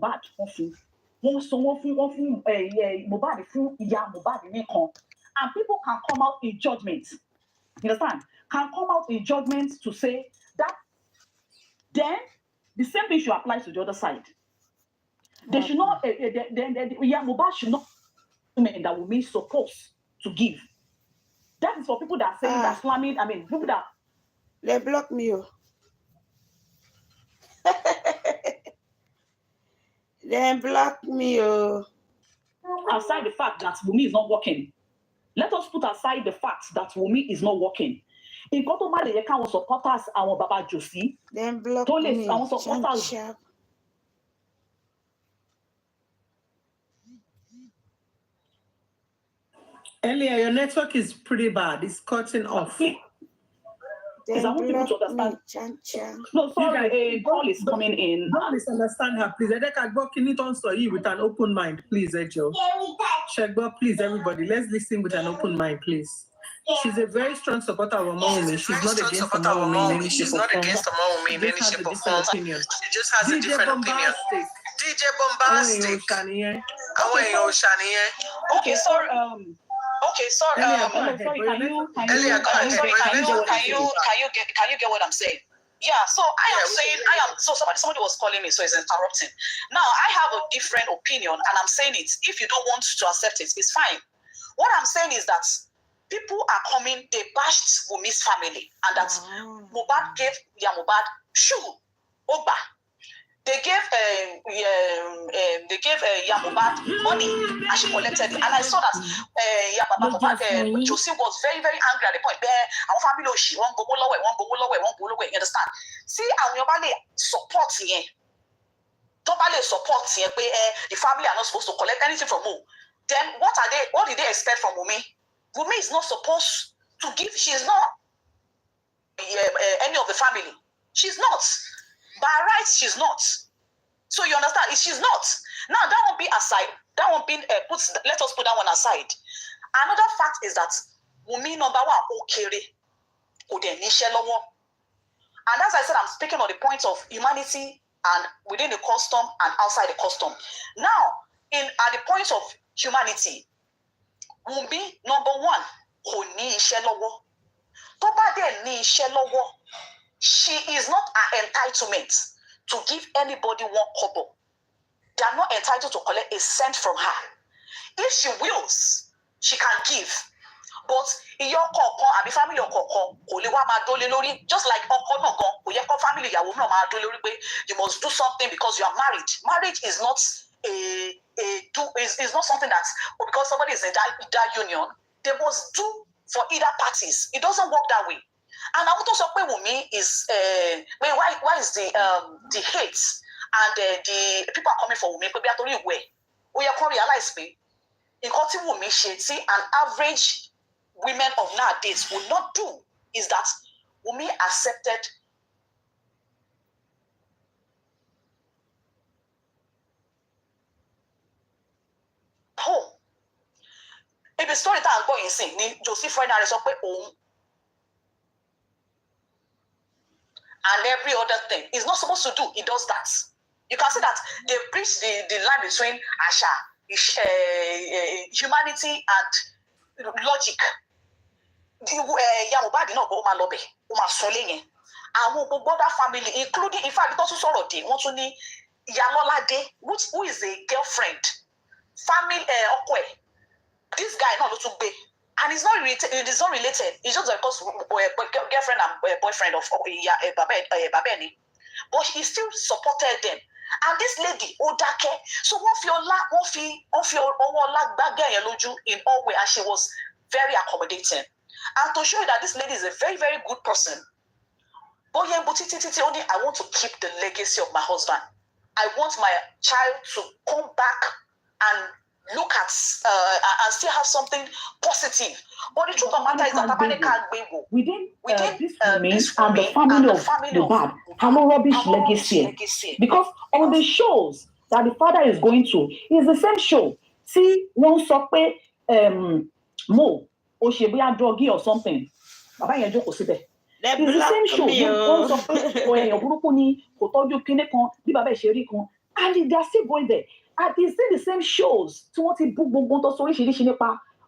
Mohbad wọ́n fún Mohbad fún ìyá Mohbad nìkan, and people can come out in judgment, you understand, can come out in judgment to say that then the same thing should apply to the other side. They should not Mohbad should not that Wummi is supposed to give. That is for people that say that slamming, I mean people that they block me. They block me. Aside the fact that Wummi is not working. Let us put aside the fact that Wummi is not working. In Koto Male, our supporters, our Baba Josie, then block me. Our supporters. Elia, your network is pretty bad. It's cutting off. Because I want people to understand. No, sorry, a call is coming in. Don't misunderstand her, please. With an open mind, please, Ejo. Shegbo, please, everybody. Let's listen with an open mind, please. She's a very strong supporter of Wummi. She's not against Wummi. She's not against Wummi in any shape or form. She just has a different opinion. DJ Bombastic. Okay, sorry. Okay, sorry. Can you get what I'm saying? Yeah, so so somebody was calling me, so it's interrupting. Now I have a different opinion, and I'm saying it. If you don't want to accept it, it's fine. What I'm saying is that people are coming, they bashed Wummi's family, and that Mohbad gave Mohbad shoe, Oba. They gave Mohbad money, and she collected it. And I saw that Josie was very, very angry at the point. Our family, she won't go lower, you understand? See, our Yobale support here. Tobale support here. The family are not supposed to collect anything from who. Then what did they expect from Wummi? Wummi is not supposed to give. She is not any of the family. She's not. By rights, she's not. So you understand? She's not. Now that won't be aside. That won't be let us put that one aside. Another fact is that Wummi number one, and as I said, I'm speaking on the point of humanity and within the custom and outside the custom. Now, at the point of humanity, Wummi number one, she is not an entitlement to give anybody one kobo. They are not entitled to collect a cent from her. If she wills, she can give. But in your family, just like family, you must do something because you are married. Marriage is not is not something that's because somebody is in that union, they must do for either parties. It doesn't work that way. And I want to say Wummi is why is the hate and the people are coming for Wummi? Because we are can realize me. In Wummi, see an average women of nowadays will not do is that Wummi accepted home. If the story that I'm going to sing, Joseph Friend is up and every other thing. He's not supposed to do. He does that. You can see that they bridge the line between Asha, humanity and logic. Mohbad no go ma lobe, o ma sole yen. Àwọn gbogbo other family, including in fact because sọ̀rọ̀ de, wọ́n tún ní Iyalolade, who is a girlfriend, family ọkọ ẹ̀. This guy no ló tún gbé. And it's not related. It is not related. It's just because girlfriend and boyfriend of Babeni, but he still supported them. And this lady, Odake, so one in all way, and she was very accommodating. And to show you that this lady is a very, very good person. But yeah, but only I want to keep the legacy of my husband. I want my child to come back and look at and still have something positive. But the truth of the matter is that Papa can't be within this and the family of Mohbad have a rubbish legacy. Because on the shows that the father is going to, is the same show. See, one sope Mo or she be a doggy or something. Baba yenjo ko sibe. It's the same show. One sope or your group ni ko toju kine kon, bi baba e se ri kon. And they're still going there. And they see the same shows. So what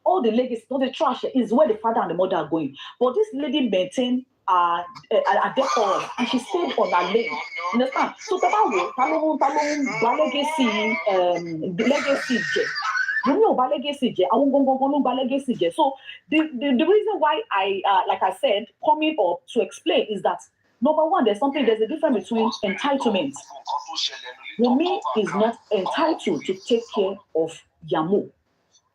all the legacy, all the trash is where the father and the mother are going. But this lady maintained a decorum and she stayed on her lane. Understand? So legacy. So the reason why I like I said, coming up to explain is that number one, there's a difference between entitlement. Wummi is not entitled to take care of Yamo.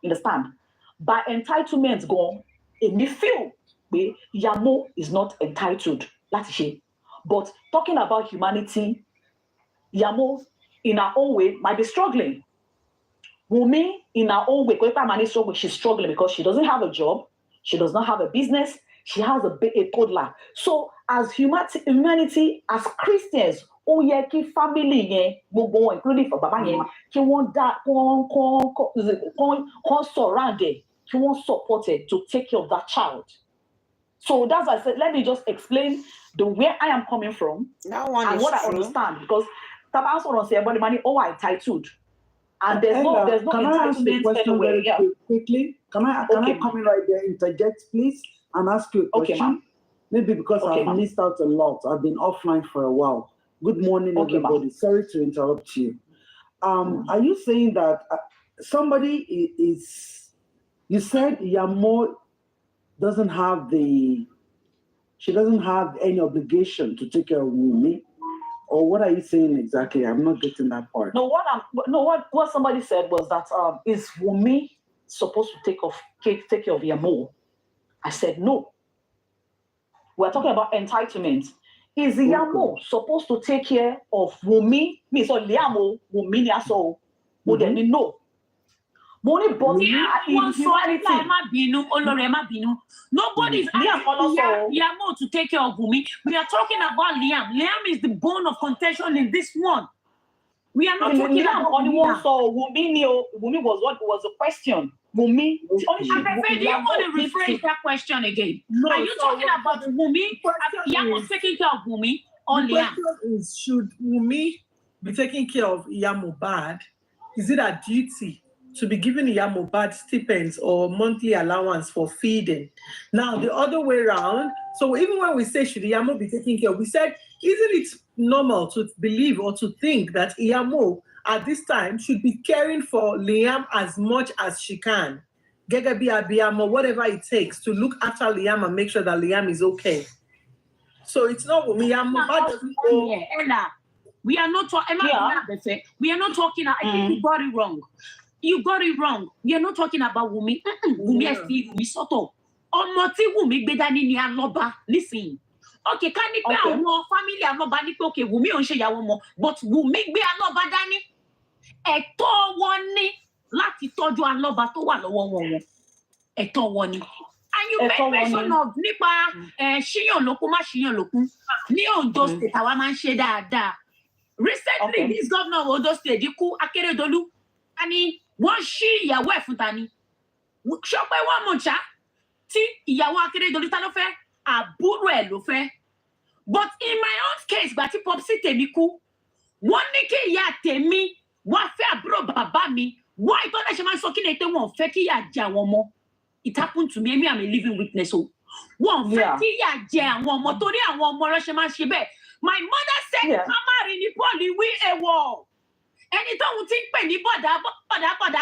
Understand? By entitlement, go in the field, Yamo is not entitled. That's she. But talking about humanity, Yamo in her own way might be struggling. Wummi in her own way, she's struggling because she doesn't have a job, she does not have a business, she has a toddler. So as humanity, as Christians, family, including for Baba, surrounded, supported to take care of that child. So that's why I said, let me just explain where I am coming from and what I understand. Because Taba also don't say about the money, entitled. And there's no entitlement anywhere. Yeah. Quickly, can I come in right there, interject, please, and ask you a question? Okay, maybe because I've missed out a lot. I've been offline for a while. Good morning, everybody. Sorry to interrupt you. Are you saying that somebody is? You said Yamo doesn't have she doesn't have any obligation to take care of Wummi. Or what are you saying exactly? I'm not getting that part. No, what somebody said was that is Wummi supposed to take care of Yamo? I said no. We're talking about entitlement. Is Yamo supposed to take care of Wummi? Me so Liamo Wummi ni aso. No. Money but nobody's asking Liam to take care of Wummi. We are talking about Liam. Liam is the bone of contention in this one. We are not talking about anyone. So Wummi was the question. Wummi. Do you want to rephrase that question again? No, are you talking about Wummi? Liam was taking care of Wummi or Liam? The question is, should Wummi be taking care of Mohbad? Is it a duty to be giving Mohbad stipends or monthly allowance for feeding? Now, the other way around, so even when we say should Yamo be taking care, we said, isn't it normal to believe or to think that Yamo at this time should be caring for Liam as much as she can? Gegabi Abiyamo, whatever it takes to look after Liam and make sure that Liam is okay. So it's not Liam. We are not talking. We are not talking. I think you got it wrong. You got it wrong. We are not talking about Wummi. Wummi Soto. Wummi bedani ni aloba. Listen. Okay, can you be our family aloba ni okay? Wummi on share yawo but Wummi be aloba dani. Ẹ̀tọ́ wọn ni láti tọ́jú aloba tó wà lọ́wọ́ wọn. Ẹ̀tọ́ wọn ni. And you make mention of nípa ṣíyàn lókun má ṣíyàn lókun. Ní Ondo State àwa máa ń ṣe dáadáa. Recently, this governor of Ondo State, Diku Akeredolu, and one she ìyàwó ẹ̀ fún ta ni. Ṣọpẹ́ wọ́n mọ̀ ṣá tí ìyàwó Akeredolu ta ló fẹ́ àbúrò ẹ̀ ló fẹ́. But in my own case, gbà tí Popsi tèmi kú, wọ́n ní kí ìyá tèmi wá fẹ́ àbúrò bàbá mi. Why ìtọ́lá ṣe máa ń sọ kí ni ètò wọn fẹ́ kí ìyá jẹ àwọn ọmọ? It happened to me, I'm a living witness. So, wọ́n fẹ́ kí ìyá jẹ àwọn ọmọ torí àwọn ọmọ rẹ̀ ṣe máa ń ṣe bẹ́ẹ̀. My mother said, Kamari ni Pauli we a wall. Ẹni tóun ti ń pè ní bọ̀dà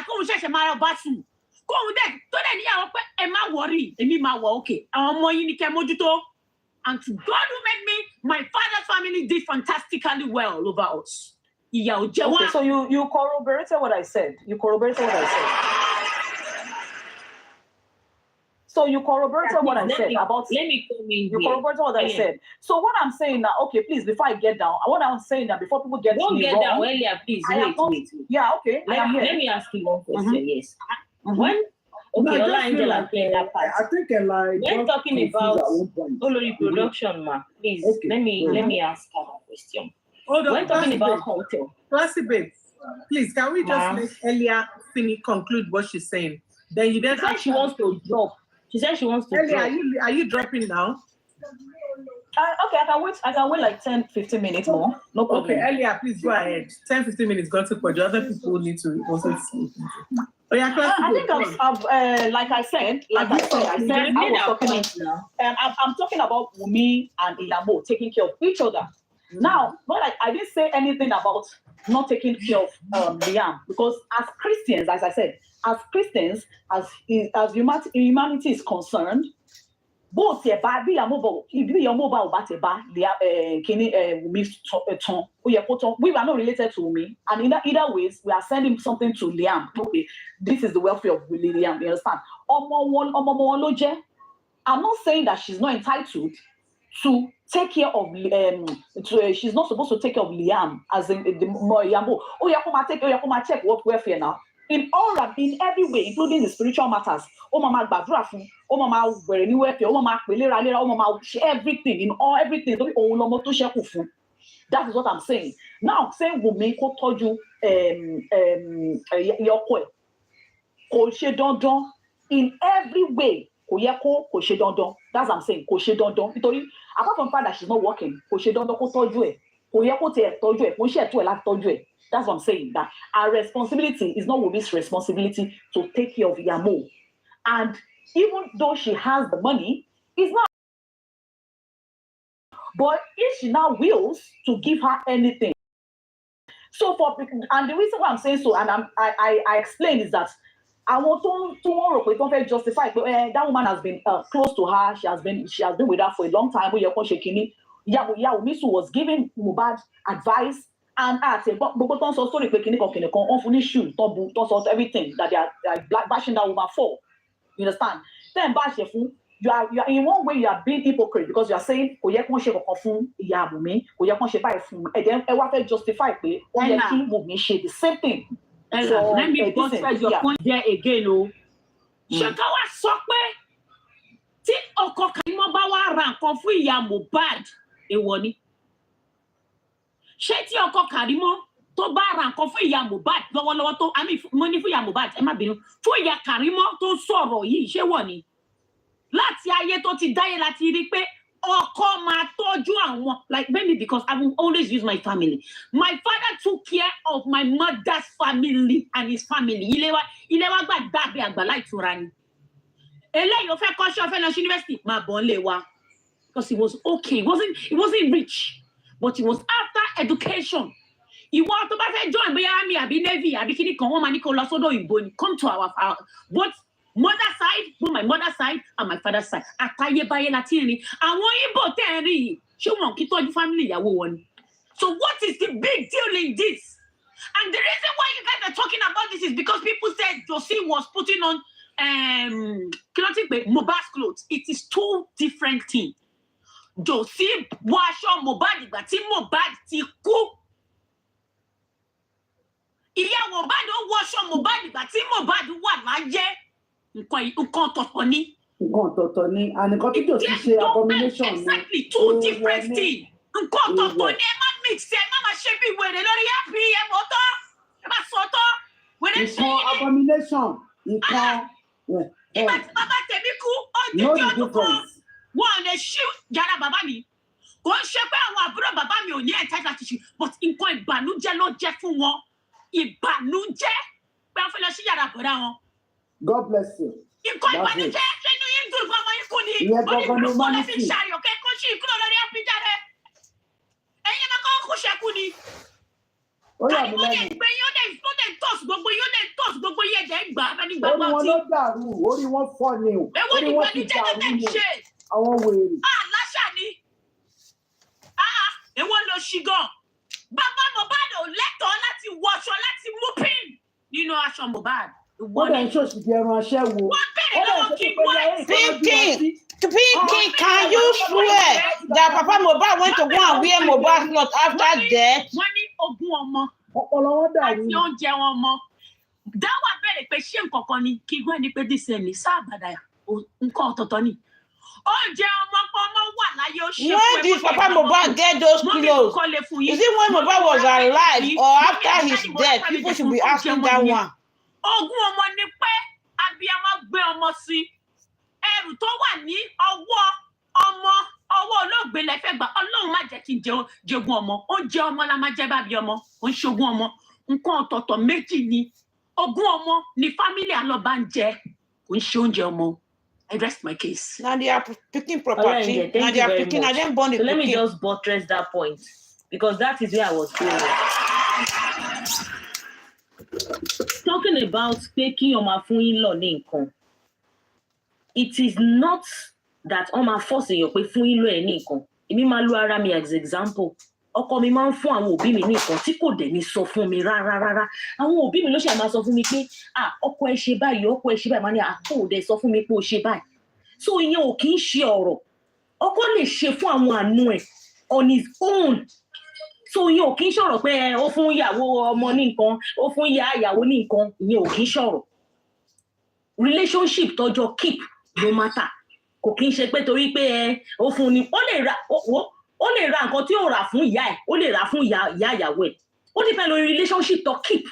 kóun ṣẹ̀ṣẹ̀ máa rọ̀ bá sùn. Kóun dẹ̀ tó dẹ̀ níyàwó pé ẹ má worry, èmi máa wọ̀ okay. Àwọn ọmọ yìí ni kẹ́ mójútó. And to God who made me, my father's family did fantastically well over us. Ìyà ò jẹ wá. Okay, so you corroborated what I said. So you corroborated what I said about. Let me come in. You corroborated what I said. So what I'm saying now, okay, please, before I get down, what I'm saying now, before people get don't me get wrong, down earlier, please. Wait. Yeah, okay. Let me ask you one question. Yes. When Ola Angela playing that part. I think when talking about Olori production, ma, please let me ask her a question. Hold on, when talking about culture, Classy babe, please can we just let Elia conclude what she's saying? Then you then she wants to drop. She said she wants to Elia, drop. are you dropping now? Okay, I can wait like 10-15 minutes more. No problem. Okay, Elia, please go ahead. 10-15 minutes got to put. The other people need to also see. Oh, yeah, I think like I said, I was talking. I'm talking about Wummi and Iyamo taking care of each other. Now, but I didn't say anything about not taking care of Liam, because as Christians, as I said, as Christians, as humanity is concerned, both your baby and mobile, if your mobile bateba, we were not related to me, and in either ways, we are sending something to Liam. Okay, this is the welfare of Liam. You understand? I'm not saying that she's not entitled to take care of she's not supposed to take care of Liam as in the Yambo. Oh, you come check what welfare now. In every way, including the spiritual matters. Oh, mama badrafu. Oh, mama where any welfare. Oh, mama oh, mama everything in everything. That is what I'm saying. Now, saying Wummi ko toju yokwe ko she dondon in every way. That's what I'm saying. Apart from the fact that she's not working, that's what I'm saying. That our responsibility is not Wummi's responsibility to take care of Yamo. And even though she has the money, it's not. But if she now wills to give her anything, and the reason why I'm saying so, and I explain is that I want to justify that woman has been close to her. She has been with her for a long time. Wummi was giving Mohbad advice and everything that they are bashing that woman for. You understand? Then you are in one way you are being hypocrite because you are saying and then justify Wummi the same thing. So, let me emphasize your point there again. Shakawa sokpe ti oko kan mo ba wa ra nkan fún ìyá Mohbad èwo ni. Ṣé tí ọkọ Karimo tó bá ra nkan fún ìyá Mohbad lọ́wọ́lọ́wọ́ tó mo ní fún ìyá Mohbad ẹ má bínú fún ìyá Karimo tó sọ̀rọ̀ yìí ṣé wọ́n ni. Láti ayé tó ti dáyé láti rí pé ọkọ máa tọ́jú àwọn, like maybe because I will always use my family. My father took care of my mother's family and his family. Ilé wa gba dàbí àgbàlá ìtura ni. Eléyìí ó fẹ́ kọ́ṣẹ́ ó fẹ́ lọ sí university máa bọ̀ nílé wa. Because he was okay. He wasn't rich, but he was after education. Ìwọ tó bá fẹ́ join bóyá army àbí navy àbí kíní kan wọ́n máa ní kó lọ sọ́dọ̀ òyìnbó ni. Come to our both mother side, both my mother's side and my father's side. Àtayébáyé láti rìn. Àwọn Ìgbò tẹ́ ẹ rí yìí, ṣé wọn kì í tọ́jú family ìyàwó wọn ni? So what is the big deal in this? And the reason why you guys are talking about this is because people said Josie was putting on Mohbad's clothes. It is two different things. Josie wọ aṣọ Mohbad ìgbà tí Mohbad ti kú. Ìyá Mohbad ó wọ aṣọ Mohbad ìgbà tí Mohbad wà láyé. Nǹkan tọ̀tọ̀ ni. And nǹkan tí Josie ṣe abomination ni. Exactly, two different things. Nǹkan tọ̀tọ̀ ni ẹ má mix ẹ má máa ṣe bí wèrè lórí happy ẹ mọ́ tọ́. Ẹ má sọ tọ́. Wèrè ṣe nǹkan abomination. Nǹkan. Ìgbà tí bàbá tèmi kú, ó di bí ọdún kan. Wọ́n lè ṣí yàrá bàbá mi. Kò ń ṣe pé àwọn àbúrò bàbá mi ò ní ẹ̀ta láti ṣe, but nǹkan ìbànújẹ́ ló jẹ́ fún wọn. Ìbànújẹ́ pé wọ́n fẹ́ lọ sí yàrá bọ̀dá wọn. God bless you. Nǹkan ìbànújẹ́ ṣé inú yín dùn fún ọmọ yín kú ni. Ó lè fi ṣàyọ̀ kẹ́ kó ṣì kúrò lórí àpíjà rẹ̀. Ẹ̀yin máa kọ́ kó ṣẹ́kù ni. Kàní wọ́n lè gbé yín ó lè tọ́sù gbogbo yín ó lè tọ́sù gbogbo yín ẹ̀jẹ̀ gbà á ní gbàgbọ́ tí. Orí wọn ló dàrú, orí wọn fọ́ ni o. Orí wọn ti dàrú ni àwọn wèrè. Láṣà ni. Èwo ló ṣì gan. Bàbá Mohbad ò lẹ́tọ̀ọ́ láti wọṣọ láti mú pin nínú aṣọ Mohbad. Wọ́n dẹ̀ ń ṣòṣì di ẹran aṣẹ́wó. Wọ́n bẹ̀rẹ̀ lọ́wọ́ kí wọ́n. Pinky, can you swear that Papa Mohbad went to go and wear Mohbad's clothes after death? Wọ́n ní ogún ọmọ. Ọpọlọ wọn dàrú. Àti oúnjẹ wọn mọ. Dáwà bẹ̀rẹ̀ pé ṣé nǹkan kan ni kí gbọ́ ẹni pé dísẹ̀ ní sáàbàdà nǹkan ọ̀tọ̀ọ̀tọ̀ ni. Oúnjẹ ọmọ wà láyé ó ṣe. When did Papa Mohbad get those clothes? Is it when Mohbad was alive or after his death? People should be asking that one. Ogún ọmọ ni pé abiyamọ gbé ọmọ sí. Ẹrù tó wà ní ọwọ́ ọmọ ọwọ́ olóògbé lẹ fẹ́ gbà Ọlọ́run má jẹ́ kí n jogún ọmọ oúnjẹ ọmọ la máa jẹ bábí ọmọ ó ń ṣogún ọmọ nǹkan ọ̀tọ̀ọ̀tọ̀ méjì ni ogún ọmọ ni fámílì alọ́ba ń jẹ kò ń ṣe oúnjẹ ọmọ. I rest my case. Now they are picking property. Now they are picking. I didn't born the. So let me just buttress that point because that is where I was going. Talking about taking your fún in-law ní nǹkan. It is not that my force your pé fún in-law ní nǹkan. Èmi máa lo ara mi as example. Ọkọ mi máa ń fún àwọn òbí mi ní nǹkan tí kò dẹ̀ ní sọ fún mi rárá. Àwọn òbí mi ló ṣe máa sọ fún mi pé ọkọ ẹ ṣe báyìí ọkọ ẹ ṣe báyìí máa ní kò dẹ̀ sọ fún mi pé ó ṣe báyìí. So ìyẹn ò kì í ṣe ọ̀rọ̀. Ọkọ lè ṣe fún àwọn àna ẹ̀ on his own. So ìyẹn ò kì í ṣọ̀rọ̀ pé ó fún ìyàwó ọmọ ní nǹkan ó fún ìyàwó ní nǹkan ìyẹn ò kì í ṣọ̀rọ̀. Relationship tọ́jọ́ keep no matter. Kò kì í ṣe pé torí pé ó fún ni ó lè ra nǹkan tí ó rà fún ìyá ẹ̀ ó lè rà fún ìyá ìyàwó ẹ̀ ó depend lórí relationship tó keep.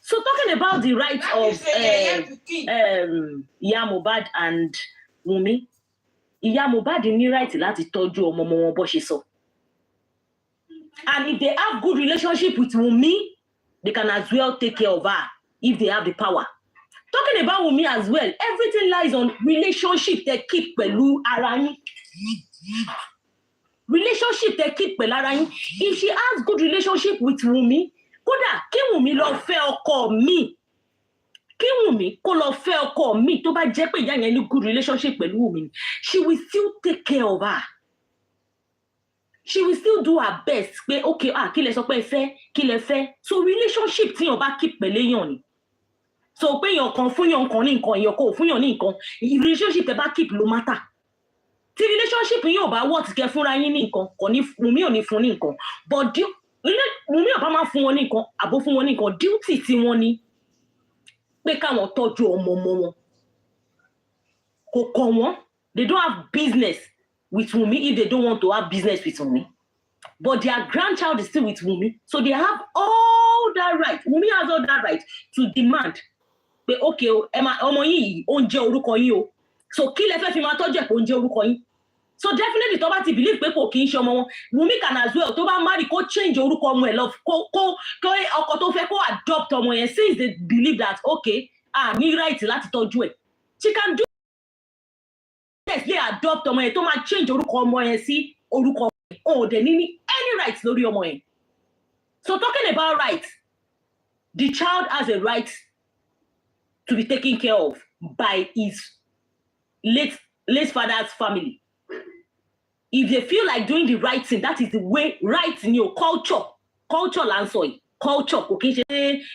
So talking about the rights of ìyá Mohbad and Wummi, ìyá Mohbad ní right láti tọ́jú ọmọ wọn bó ṣe sọ. And if they have good relationship with Wummi, they can as well take care of her if they have the power. Talking about Wummi as well, everything lies on relationship they keep pẹ̀lú ara yín. Relationship they keep pẹ̀lú ara yín. If she has good relationship with Wummi, kódà kí Wummi lọ fẹ́ ọkọ mi. Kí Wummi kó lọ fẹ́ ọkọ mi tó bá jẹ́ pé ìyá yẹn ní good relationship pẹ̀lú Wummi, she will still take care of her. She will still do her best. Pé okay, kí lẹ sọ pé kí lẹ fẹ́. So relationship tí yàn bá keep pẹ̀lú èèyàn ni. So pé yàn kan fún yàn kan ní nǹkan, yàn kò fún yàn ní nǹkan. Relationship tẹ́ bá keep ló matter. Tí relationship yín ò bá work kẹ́ fúnra yín ní nǹkan, kò ní Wummi ò ní fún ní nǹkan. But Wummi ò bá máa fún wọn ní nǹkan, àbó fún wọn ní nǹkan, duty tí wọ́n ní pé káwọn tọ́jú ọmọ wọn. Kò kàn wọ́n. They don't have business with Wummi if they don't want to have business with Wummi. But their grandchild is still with Wummi. So they have all that right. Wummi has all that right to demand. Pé okay, ọmọ yìí ó ń jẹ́ orúkọ yín o. So kí lẹ fẹ́ fi máa tọ́jú ẹ̀ kó ń jẹ́ orúkọ yín. So definitely tó bá ti believe pé kò kì í ṣe ọmọ wọn. Wummi can as well tó bá marry kó change orúkọ ọmọ ẹ̀ lọ kó ọkọ tó fẹ́ kó adopt ọmọ yẹn since they believe that okay, ní right láti tọ́jú ẹ̀. She can do lè adopt ọmọ yẹn tó máa change orúkọ ọmọ yẹn sí orúkọ ẹ̀. Oh, they need any rights lórí ọmọ yẹn. So talking about rights, the child has a right to be taken care of by his late father's family. If they feel like doing the right thing, that is the way right in your culture and so culture,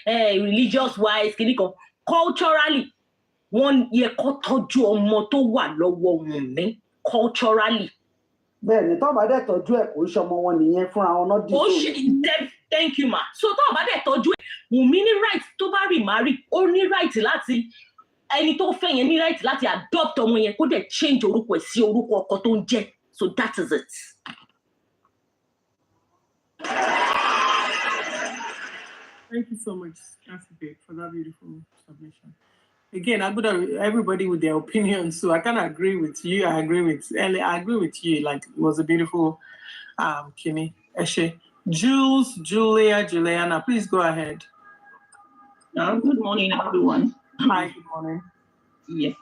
religious wise, culturally, one year culturally. Bẹ́ẹ̀ni, tó bá dẹ̀ tọ́jú ẹ̀ kò ṣọmọ wọn nìyẹn fúnra wọn náà dìbò. Thank you, ma. So tó bá dẹ̀ tọ́jú ẹ̀, Wummi ní right tó bá remarry, ó ní right láti ẹni tó fẹ́ yẹn ní right láti adopt ọmọ yẹn kó dẹ̀ change orúkọ ẹ̀ sí orúkọ ọkọ tó ń jẹ́. So that is it. Thank you so much, Afibe, for that beautiful submission. Again, everybody with their opinions, so I kind of agree with you. I agree with Ellie. I agree with you. Like, it was a beautiful Kimi. Eshe. Juliana, please go ahead. Good morning, everyone. Hi, good morning. Yeah.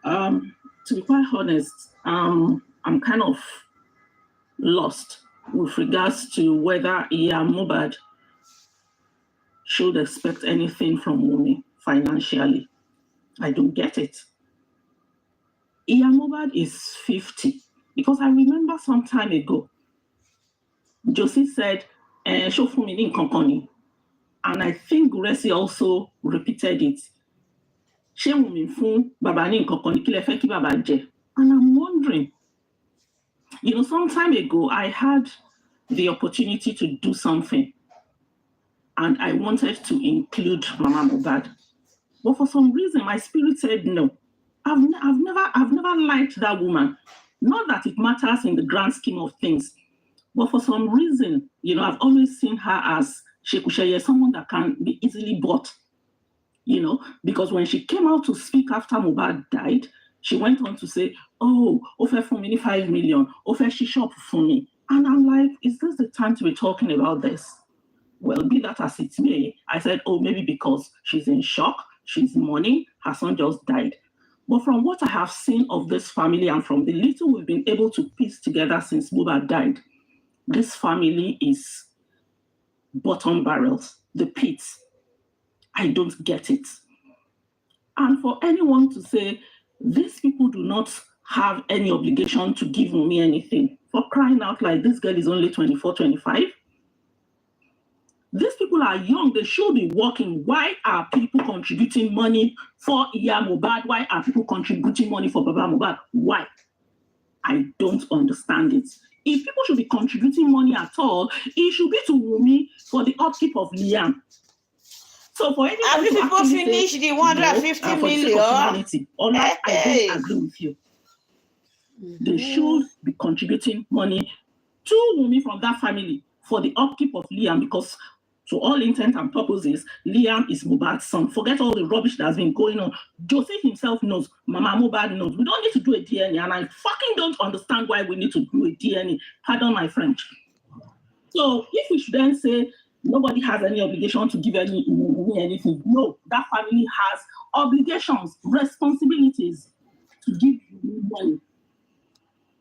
To be quite honest, I'm kind of lost with regards to whether Iya Mohbad should expect anything from Wummi financially. I don't get it. Iya Mohbad is 50 because I remember some time ago, Josie said, show for me company. And I think Gracie also repeated it. She Wummi fún baba ní company kí lẹ fẹ́ kí baba jẹ. And I'm wondering, some time ago, I had the opportunity to do something and I wanted to include Mama Mohbad. But for some reason, my spirit said no. I've never liked that woman. Not that it matters in the grand scheme of things, but for some reason, I've always seen her as Shekusheye, someone that can be easily bought. Because when she came out to speak after Mohbad died, she went on to say, oh, offer for me 5 million, offer she shop for me. And I'm like, is this the time to be talking about this? Well, be that as it may, I said, oh, maybe because she's in shock, she's mourning, her son just died. But from what I have seen of this family and from the little we've been able to piece together since Mohbad died, this family is bottom barrels, the pits. I don't get it. And for anyone to say, these people do not have any obligation to give me anything, for crying out like this girl is only 24, 25. These people are young, they should be working. Why are people contributing money for Iya Mohbad? Why are people contributing money for Baba Mohbad? Why? I don't understand it. If people should be contributing money at all, it should be to Wummi for the upkeep of Liam. So for anyone have you to people actually finished say, the 150 no, for the sake of million? humanity, or not, I don't agree with you. They should be contributing money to Wummi from that family for the upkeep of Liam, because to all intent and purposes, Liam is Mohbad's son. Forget all the rubbish that's been going on. Joseph himself knows, Mama Mohbad knows. We don't need to do a DNA, and I fucking don't understand why we need to do a DNA. Pardon my French. So if we should then say nobody has any obligation to give anything, no, that family has obligations, responsibilities to give money.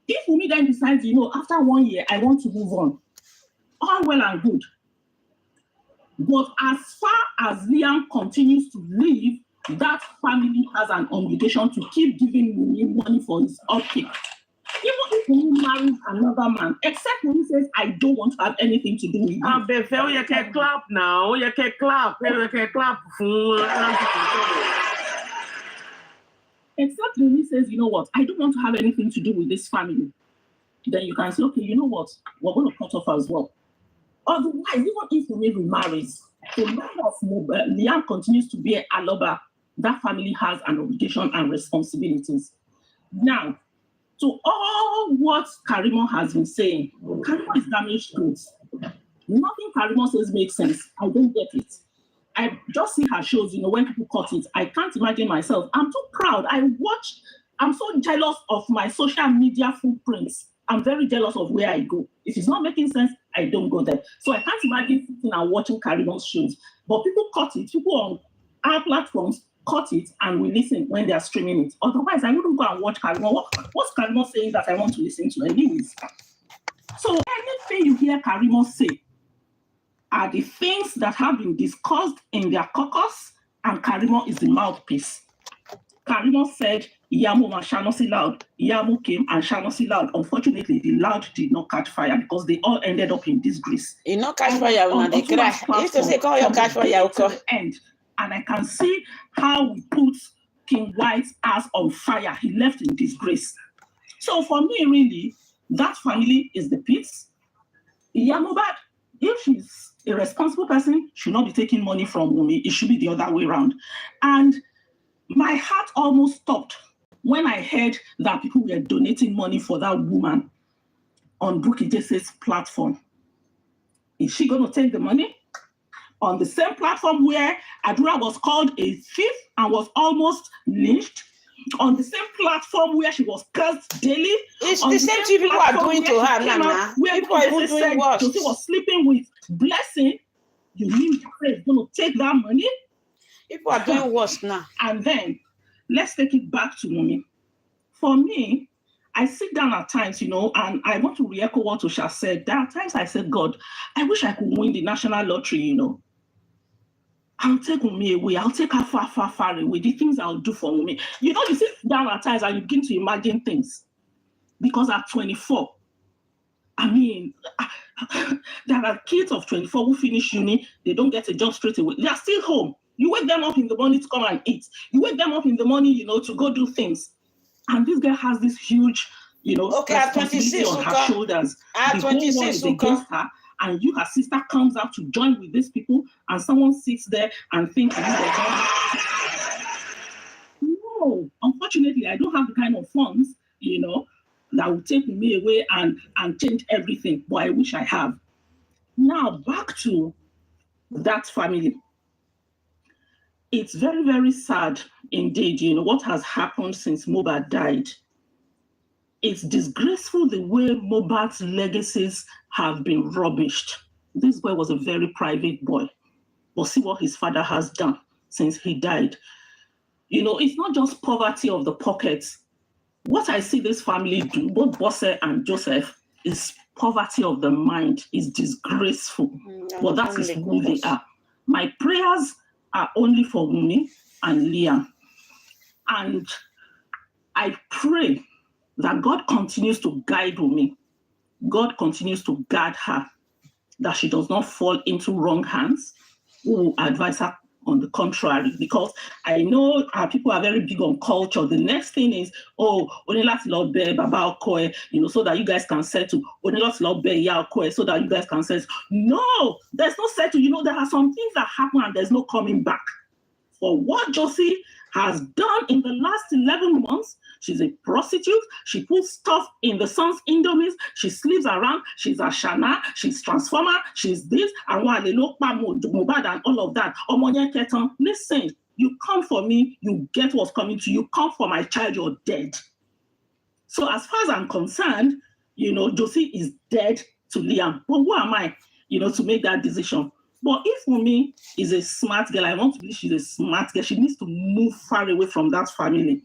If Wummi then decides, after 1 year, I want to move on, all well and good. But as far as Liam continues to live, that family has an obligation to keep giving Wummi money for his upkeep. Even if Wummi marries another man, except when he says, I don't want to have anything to do with you. You can clap now. You can clap. You can clap. Except when he says, you know what, I don't want to have anything to do with this family. Then you can say, okay, you know what, we're going to cut off as well. Otherwise, even if Wummi remarries, the man of Liam continues to be an Aloba, that family has an obligation and responsibilities. Now, to all what Karimo has been saying, Karimo is damaged goods. Nothing Karimo says makes sense. I don't get it. I just see her shows, when people cut it. I can't imagine myself. I'm too proud. I'm so jealous of my social media footprints. I'm very jealous of where I go. If it's not making sense, I don't go there. So I can't imagine sitting and watching Karimo's shows. But people cut it. People on our platforms cut it and we listen when they are streaming it. Otherwise, I wouldn't go and watch Karimo. What's Karimo saying that I want to listen to anyways? So anything you hear Karimo say are the things that have been discussed in their caucus, and Karimo is the mouthpiece. Karimo said, Yamu and shall not see loud. Yamu came and shall not see loud. Unfortunately, the loud did not catch fire because they all ended up in disgrace. You know, catch fire when they cry. If to say, call your catch fire, to the end. And I can see how we put King White's ass on fire. He left in disgrace. So for me, really, that family is the pits. Mohbad, if she's a responsible person, should not be taking money from Wummi. It should be the other way around. And my heart almost stopped when I heard that people were donating money for that woman on Bukky Jese's platform. Is she going to take the money? On the same platform where Adura was called a thief and was almost lynched, on the same platform where she was cursed daily. It's the same thing people are doing to her now. Where people are even doing worse. She was sleeping with Blessing. You mean Ukraine is going to take that money? People are doing worse now. And then, let's take it back to Wummi. For me, I sit down at times, and I want to re-echo what Osha said. There are times I said, God, I wish I could win the national lottery, I'll take Wummi away. I'll take her far, far, far away. The things I'll do for Wummi. You sit down at times and you begin to imagine things. Because at 24, I mean, there are kids of 24 who finish uni, they don't get a job straight away. They are still home. You wake them up in the morning to come and eat. You wake them up in the morning, to go do things. And this girl has this huge, responsibility on her shoulders. At 26, is against her. And her sister comes out to join with these people, and someone sits there and thinks, no, unfortunately, I don't have the kind of funds, that will take me away and change everything. But I wish I have. Now, back to that family. It's very, very sad indeed, what has happened since Mohbad died. it's disgraceful the way Mohbad's legacies have been rubbished. This boy was a very private boy, but see what his father has done since he died. You know, it's not just poverty of the pockets. What I see this family do, both Bosse and Joseph, is poverty of the mind. Is disgraceful. But that is who they are. My prayers are only for Wummi and Liam. And I pray that God continues to guide Wummi. God continues to guard her, that she does not fall into wrong hands. We will advise her on the contrary, because I know our people are very big on culture. The next thing is, oh, only lati lo be baba okoe, you know, so that you guys can settle. Only lati lo be iya okoe, so that you guys can settle. No, there's no settle. You know, there are some things that happen and there's no coming back. For what Josie has done in the last 11 months, she's a prostitute. She puts stuff in the son's indomies. She sleeps around. She's a Shana. She's transformer. She's this. And Mohbad and all of that. Listen, you come for me, you get what's coming to you. Come for my child, you're dead. So as far as I'm concerned, you know, Josie is dead to Liam. But who am I, you know, to make that decision? But if Wummi is a smart girl, I want to believe she's a smart girl, she needs to move far away from that family.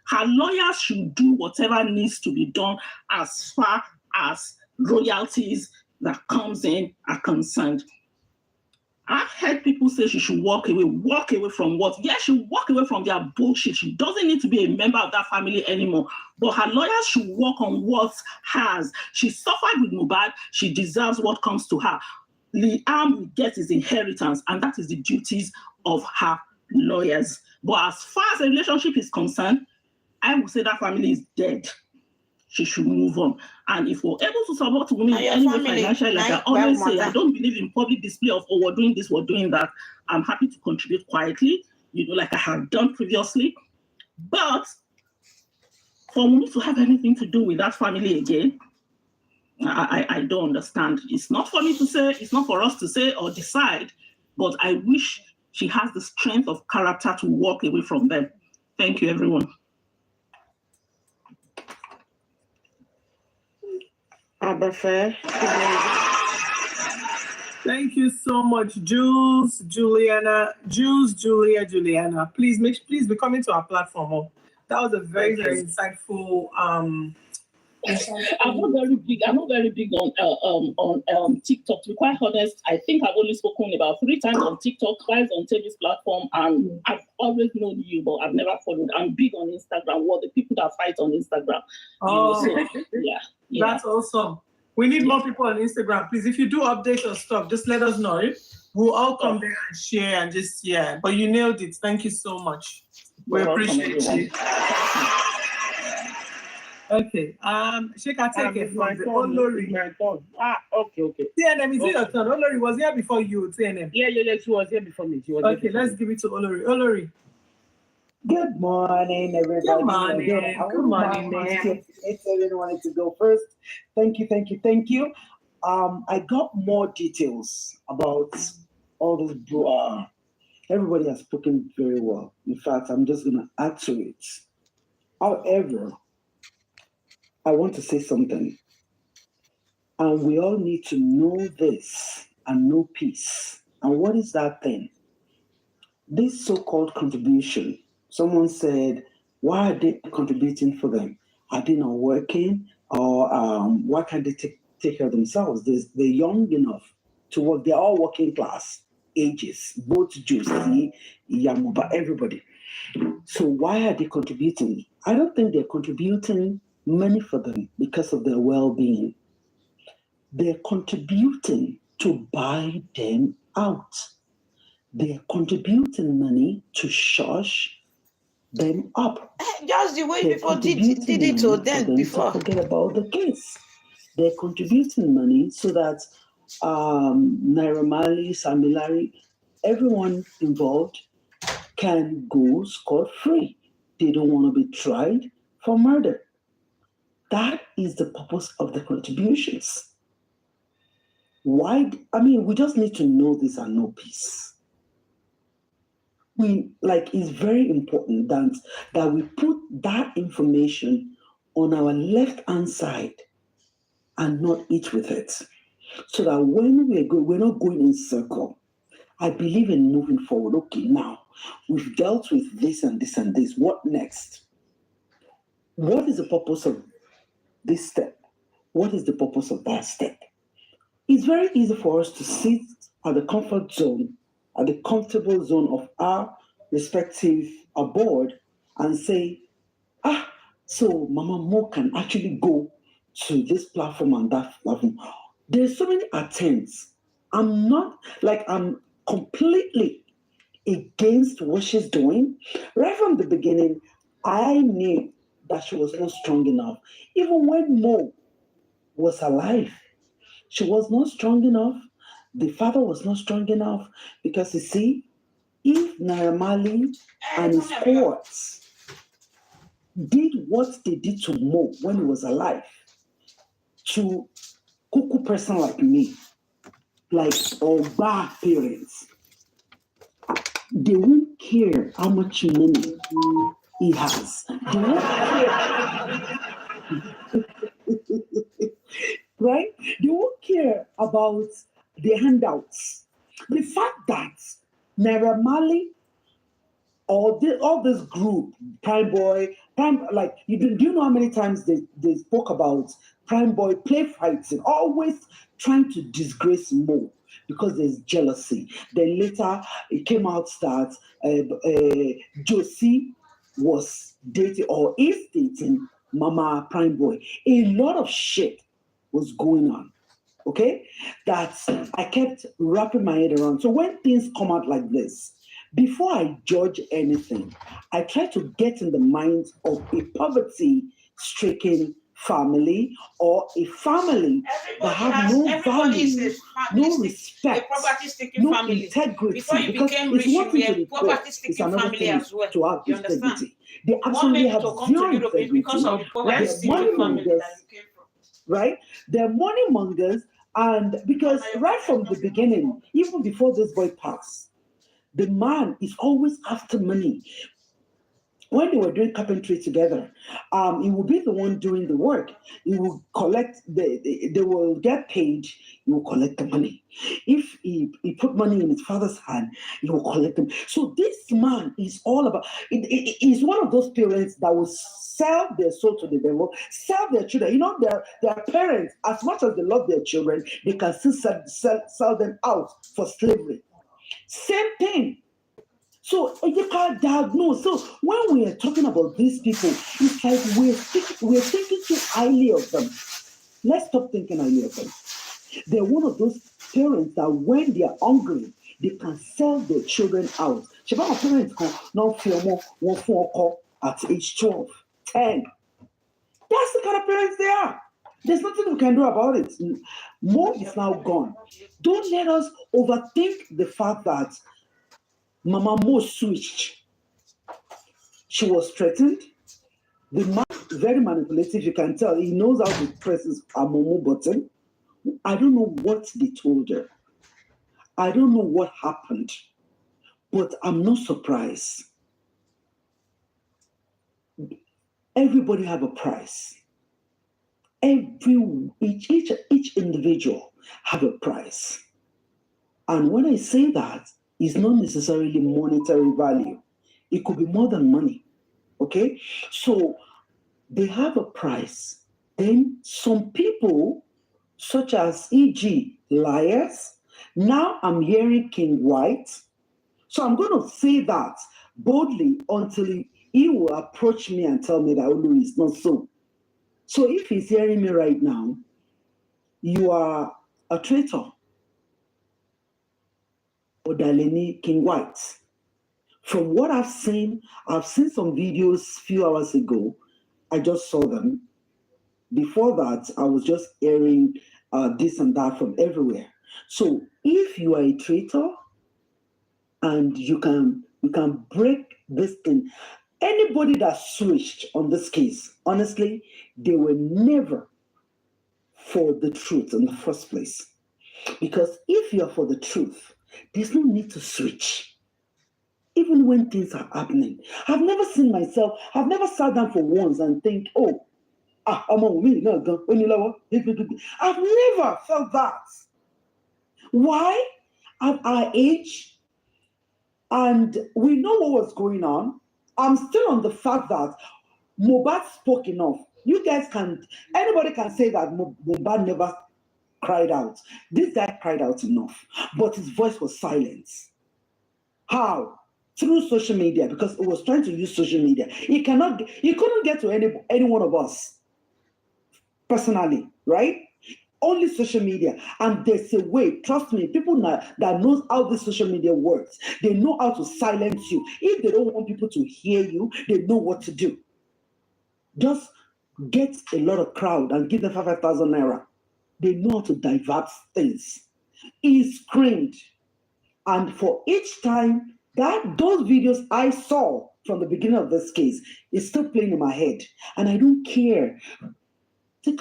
Her lawyers should do whatever needs to be done as far as royalties that comes in are concerned. I've heard people say she should walk away. Walk away from what? Yes, she should walk away from their bullshit. She doesn't need to be a member of that family anymore. But her lawyers should work on what's hers. She suffered with Mohbad. She deserves what comes to her. Liam will get his inheritance, and that is the duties of her lawyers. But as far as the relationship is concerned, I would say that family is dead. She should move on. And if we're able to support women anyway financially, like I always say, I don't believe in public display of, oh, we're doing this, we're doing that. I'm happy to contribute quietly, you know, like I have done previously. But for me to have anything to do with that family again, I don't understand. It's not for me to say, it's not for us to say or decide, but I wish she has the strength of character to walk away from them. Thank you, everyone. Thank you so much, Jules, Juliana. Please be coming to our platform. Oh. That was a very insightful. I'm not very big on TikTok. To be quite honest, I think I've only spoken about 3 times on TikTok, twice on Tammy's platform, and I've always known you, but I've never followed. I'm big on Instagram. What the people that fight on Instagram. Oh, you know, so, yeah. That's awesome. We need more people on Instagram, please. If you do updates or stuff, just let us know. We'll all come there and share and just But you nailed it. Thank you so much. We appreciate you. Okay. She can take it from the Olori. Okay. TNM, is it your turn? Olori was here before you, TNM. Yeah. She was here before me. Okay, let's give it to Olori. Olori. Good morning, everybody. Good morning. Good morning, ma'am. It's everyone wanted to go first. Thank you. I got more details about all this. Everybody has spoken very well. In fact, I'm just going to add to it. However, I want to say something. And we all need to know this and know peace. And what is that thing? This so-called contribution. Someone said, why are they contributing for them? Are they not working? Or why can't they take care of themselves? They're young enough to work. They're all working class ages, both Josie, Yamuba, everybody. So why are they contributing? I don't think they're contributing money for them because of their well-being. They're contributing to buy them out. They're contributing money to shush them up. Just the way people did it to them before. Forget about the case. They're contributing money so that Naira Marley, Samilari, everyone involved can go scot-free. They don't want to be tried for murder. That is the purpose of the contributions. Why? We just need to know this and know peace. It's very important that we put that information on our left-hand side and not eat with it. So that when we're not going in circle. I believe in moving forward. Okay, now we've dealt with this and this and this. What next? What is the purpose of this step? What is the purpose of that step? It's very easy for us to sit at the comfort zone, at the comfortable zone of our respective abode and say, so Mama Mo can actually go to this platform and that platform. There's so many attempts. I'm completely against what she's doing. Right from the beginning, I knew that she was not strong enough. Even when Mo was alive, she was not strong enough. The father was not strong enough because you see, if Naira Marley and his cohorts did what they did to Mo when he was alive, to cuckoo person like me, like Oba parents, they won't care how much money he has. They won't care. Right? They won't care about the handouts. The fact that Naira Marley or all this group, Prime Boy, do you know how many times they spoke about Prime Boy play fighting, always trying to disgrace Mo because there's jealousy. Then later it came out that Josie was dating or is dating Mama Prime Boy. A lot of shit was going on. Okay? That I kept wrapping my head around. So when things come out like this, before I judge anything, I try to get in the mind of a poverty-stricken family or a family that have no value, no respect, no family. integrity. Before you because became it's rich, one you thing were to a report, it's poverty-stricken another family thing as well. to have You understand? integrity. They What absolutely made you have to come zero to Europe is integrity. because of the poverty-stricken family that you came from. Right? They're money mongers, and because right from the beginning, even before this boy passed, the man is always after money. When they were doing carpentry together, he will be the one doing the work. He will collect they will get paid. He will collect the money. If he put money in his father's hand, he will collect them. So this man is all about. He's one of those parents that will sell their soul to the devil, sell their children. You know, their parents, as much as they love their children, they can still sell them out for slavery. Same thing. So you can't diagnose. So when we are talking about these people, it's like we're thinking too highly of them. Let's stop thinking highly of them. They're one of those parents that when they are hungry, they can sell their children out. Shabbat parents can now feel more at age 12, 10. That's the kind of parents they are. There's nothing we can do about it. More is now gone. Don't let us overthink the fact that Mama Mo switched. She was threatened. The man is very manipulative. You can tell. He knows how to press his Momo button. I don't know what they told her. I don't know what happened. But I'm not surprised. Everybody have a price. Each individual have a price. And when I say that, it's not necessarily monetary value. It could be more than money. Okay? So they have a price. Then some people, such as e.g. liars, now I'm hearing King White. So I'm going to say that boldly until he will approach me and tell me that Olu is not so. So if he's hearing me right now, you are a traitor. Odaleni King White. From what I've seen some videos a few hours ago. I just saw them. Before that, I was just hearing this and that from everywhere. So if you are a traitor and you can break this thing, anybody that switched on this case, honestly, they were never for the truth in the first place. Because if you're for the truth, there's no need to switch. Even when things are happening. I've never sat down for once and think, oh, I'm a woman, no, go, when you know, I've never felt that. Why? At our age, and we know what was going on. I'm still on the fact that Mohbad spoke enough. You guys anybody can say that Mohbad never cried out. This guy cried out enough, but his voice was silenced. How? Through social media, because he was trying to use social media. He couldn't get to any one of us personally, right? Only social media. And there's a way, trust me, people that knows how this social media works, they know how to silence you. If they don't want people to hear you, they know what to do. Just get a lot of crowd and give them 5,000 naira. They know how to divert things. He screamed. And for each time, those videos I saw from the beginning of this case is still playing in my head. And I don't care. In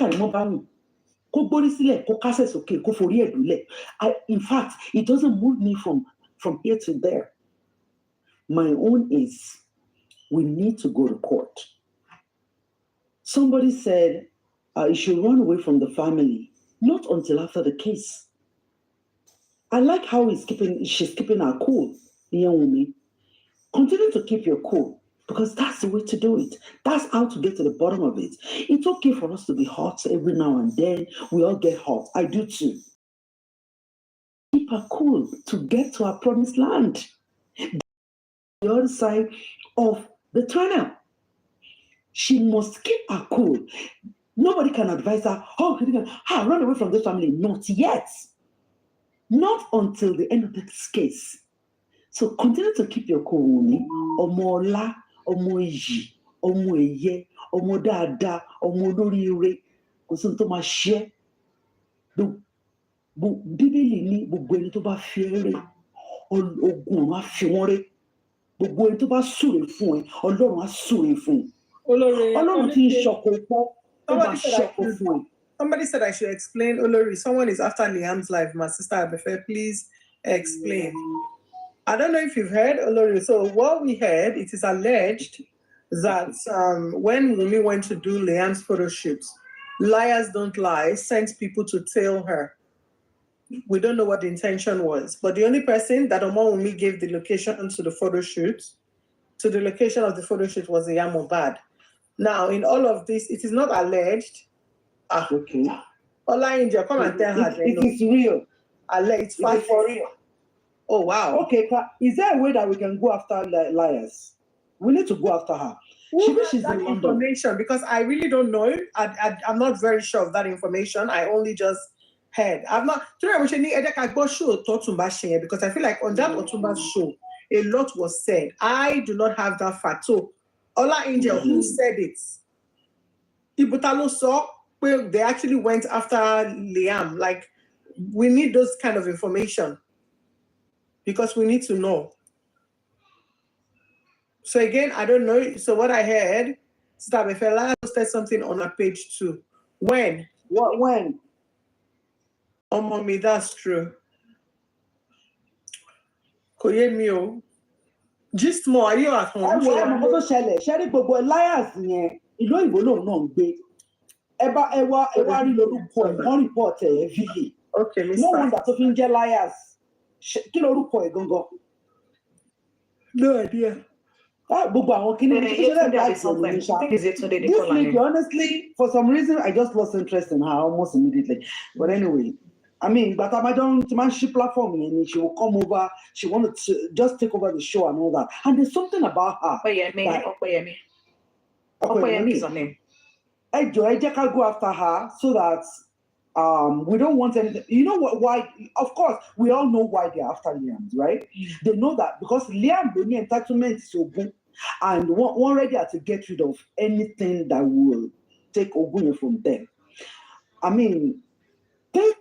fact, it doesn't move me from here to there. My own is, we need to go to court. Somebody said, you should run away from the family. Not until after the case. I like how she's keeping her cool, Wummi. Continue to keep your cool, because that's the way to do it. That's how to get to the bottom of it. It's okay for us to be hot every now and then. We all get hot. I do too. Keep her cool to get to our promised land. The other side of the tunnel. She must keep her cool. Nobody can advise her, run away from this family. Not yet. Not until the end of this case. So continue to keep your cool, Wummi. Ọmọ ọlá, ọmọ iyì, ọmọ ẹ̀yẹ, ọmọ dáadáa, ọmọ olóríire, kò sí ohun tó máa ṣe é. Bíbélì ní gbogbo ẹni tó bá fi ẹ́ ré, ogun ọ̀run á fi wọ́n ré. Gbogbo ẹni tó bá súre fún ẹ, Ọlọ́run á súre fún ẹ. Ọlọ́run tí ń ṣọkọ pọ́, ó máa ṣọkọ fún ẹ. Somebody said I should explain, Olori. Someone is after Liam's life. My sister Abefe, please explain. I don't know if you've heard, Olori. So what we heard, it is alleged that when Wummi went to do Liam's photo shoots, Liars Don't Lie sent people to tail her. We don't know what the intention was, but the only person that Wummi gave the location to the photo shoot, to the location of the photo shoot, was Mohbad. Now, in all of this, it is not alleged. Okay. Ola India, come and tell her. It is real. It's for real. Oh, wow. Okay, is there a way that we can go after Liars? We need to go after her. She's in information, because I really don't know. I'm not very sure of that information. I only just heard. I'm not. Because I feel like on that Otumba show, a lot was said. I do not have that fact. So, Ola Angel, who said it? Ibutalo saw where they actually went after Liam. Like, we need those kind of information, because we need to know. So again, I don't know. So what I heard, Stabefela posted something on her page too. When? What? When? Oh, mommy, that's true. Koyemio. Just more. Are you at home? I'm going to share it. Share it, but Liars, you know, you don't know. Ewa, report every. Okay, Mr. No one that's talking Liars. Kilo rupo egongo. No idea. This lady, honestly, for some reason, I just lost interest in her almost immediately. But anyway, I mean, but I don't she platform and she will come over. She wanted to just take over the show and all that. And there's something about her. Okoyemi is her name. I just go after her so that we don't want anything. You know what? Why? Of course, we all know why they're after Liam, right? They know that because Liam bringing entitlement is Ogun, and one ready to get rid of anything that will take Ogun from them. I mean, take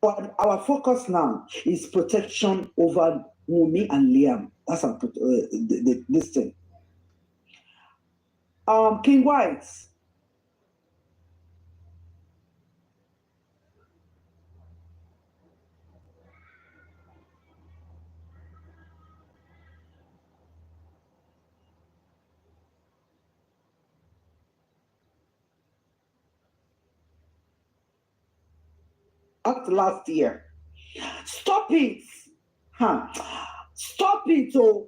But our focus now is protection over Wummi and Liam. That's our, this thing. King White. after last year. Stop it. Huh. Stop it. Oh,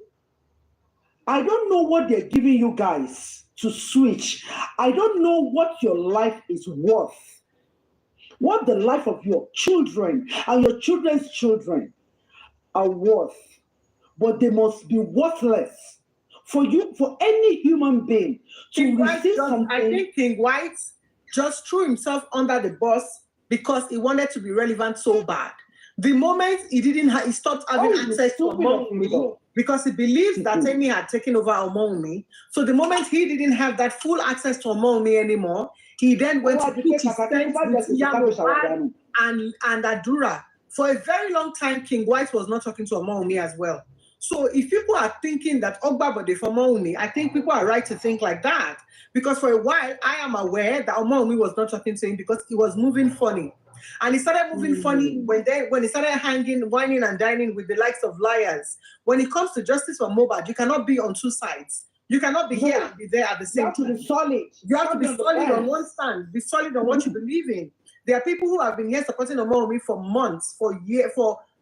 I don't know what they're giving you guys to switch. I don't know what your life is worth. What the life of your children and your children's children are worth. But they must be worthless for you, for any human being to receive something. I think King White just threw himself under the bus because he wanted to be relevant so bad. The moment he didn't he stopped having access to Wummi because he believes that Amy had taken over Wummi. So the moment he didn't have that full access to Wummi anymore, he then went to pitch his tent with Mohbad and Adura. For a very long time, King White was not talking to Wummi as well. So if people are thinking that Ogbabode for Wummi, I think people are right to think like that. Because for a while, I am aware that Wummi was not talking to him because he was moving funny. And he started moving funny when he started hanging, whining and dining with the likes of liars. When it comes to justice for Mohbad, you cannot be on two sides. You cannot be here and be there at the same time. You have to be solid. You have to be solid on one stand. Be solid on what you believe in. There are people who have been here supporting Wummi for months,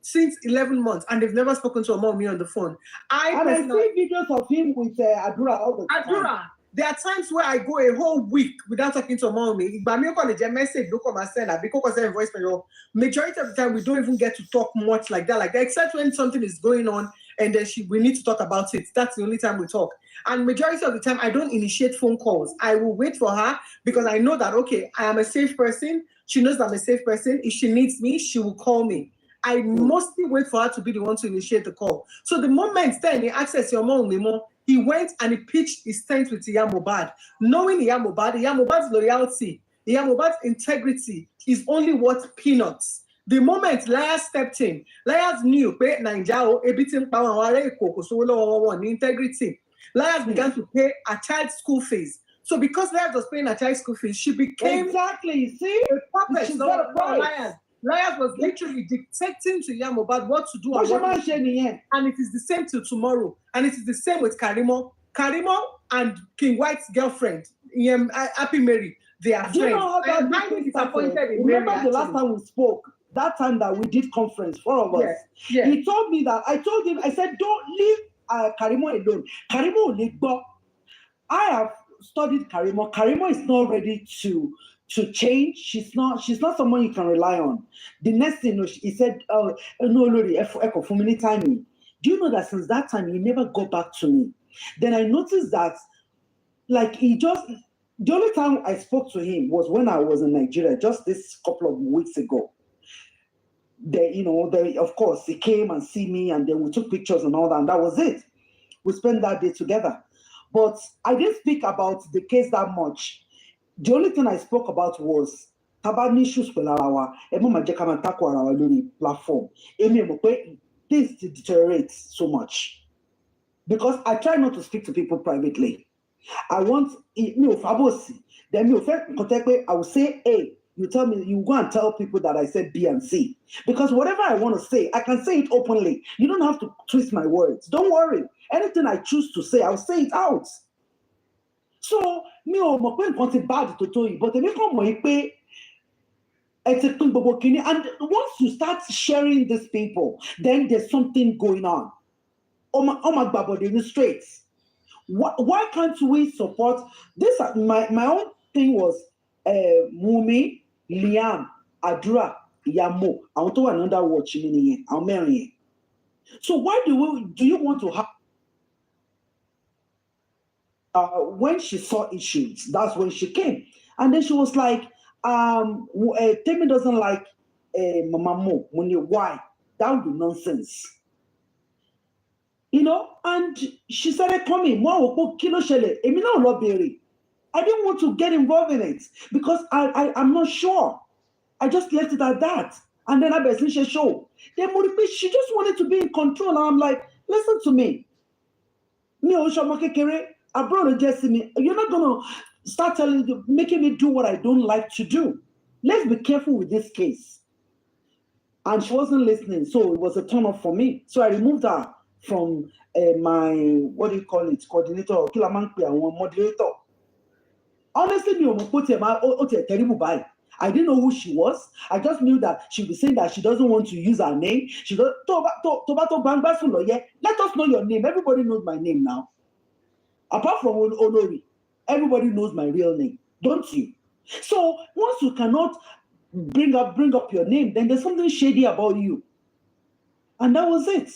since 11 months, and they've never spoken to Wummi on the phone. I see videos of him with Adura all the time. Adura. There are times where I go a whole week without talking to Wummi. But me call a message, look at my sender because I voice mail. Majority of the time, we don't even get to talk much like that, except when something is going on and then we need to talk about it. That's the only time we talk. And majority of the time, I don't initiate phone calls. I will wait for her because I know that, okay, I am a safe person. She knows that I'm a safe person. If she needs me, she will call me. I mostly wait for her to be the one to initiate the call. So the moment then he accessed your mom, he went and he pitched his tent with Mohbad, knowing Mohbad's loyalty, Mohbad's integrity is only worth peanuts. The moment Liars stepped in, Liars knew integrity. Liars began to pay a child's school fees. So because Liars was paying a child's school fees, she became see a puppet. So Liars was literally dictating to Mohbad what to do and it is the same till tomorrow. And it is the same with Karimo. Karimo and King White's girlfriend, Happy Mary, they are friends. I'm highly disappointed in Mary. Remember the last time we spoke, that time that we did conference, 4 of us. Yes. He told me that, I told him, I said, don't leave Karimo alone. Karimo will leave, but I have studied Karimo. Karimo is not ready to change. She's not someone you can rely on. The next thing he said, no, Lori, for many timing. Do you know that since that time he never got back to me? Then I noticed that the only time I spoke to him was when I was in Nigeria, just this couple of weeks ago. Of course, he came and see me and then we took pictures and all that, and that was it. We spent that day together. But I didn't speak about the case that much. The only thing I spoke about was Tabani issues platform. This deteriorates so much. Because I try not to speak to people privately. I want then I will say A. You tell me, you go and tell people that I said B and C. Because whatever I want to say, I can say it openly. You don't have to twist my words. Don't worry. Anything I choose to say, I'll say it out. So, and once you start sharing these people, then there's something going on. In the streets. Why can't we support this? My own thing was Wummi, Liam, Adura, Yamo. I want to another watch in I'll marry. So why do you want to have when she saw issues, that's when she came. And then she was like, Temi doesn't like Mama Mo. Why? That would be nonsense. And she started coming. I didn't want to get involved in it because I'm not sure. I just left it at that. And then I basically show. Then she just wanted to be in control. And I'm like, listen to me. You're not going to start making me do what I don't like to do. Let's be careful with this case. And she wasn't listening. So it was a turn off for me. So I removed her from my, coordinator, moderator. Honestly, me put terrible by. I didn't know who she was. I just knew that she'd be saying that she doesn't want to use her name. She does. Let us know your name. Everybody knows my name now. Apart from Olori, everybody knows my real name, don't you? So once you cannot bring up your name, then there's something shady about you. And that was it.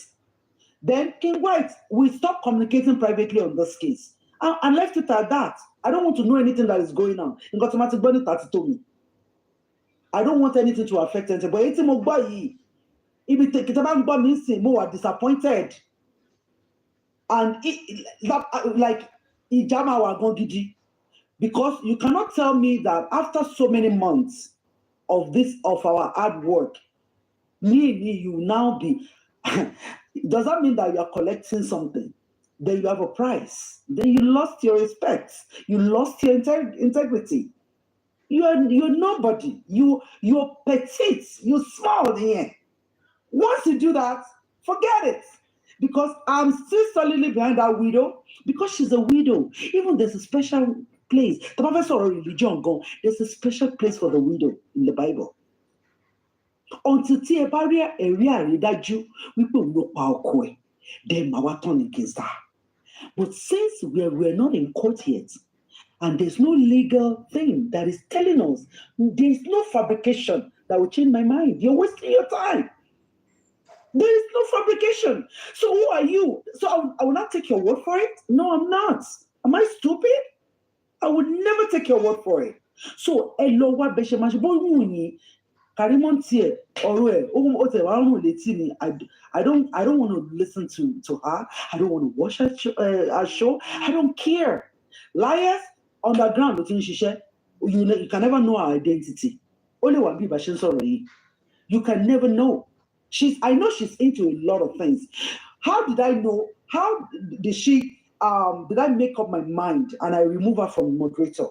Then King White, we stopped communicating privately on this case. I left it at that. I don't want to know anything that is going on. In automatic body that told me. I don't want anything to affect anything. But it's more if it more disappointed. And because you cannot tell me that after so many months of our hard work, you now be does that mean that you are collecting something? Then you have a price. Then you lost your respect. You lost your integrity. You're nobody. You're petite. You're small here. Once you do that, forget it. Because I'm still solidly behind that widow, because she's a widow. Even there's a special place. The professor of religion go, there's a special place for the widow in the Bible. Until the barrier area that you we will look out then our turn against that. But since we're not in court yet, and there's no legal thing that is telling us, there's no fabrication that will change my mind. You're wasting your time. There is no fabrication. So who are you? So I will not take your word for it? No, I'm not. Am I stupid? I would never take your word for it. So I don't want to listen to her. I don't want to watch her show. I don't care. Liars underground, you can never know her identity. Only one people you can never know. I know she's into a lot of things. How did I know? How did she did I make up my mind and I remove her from moderator?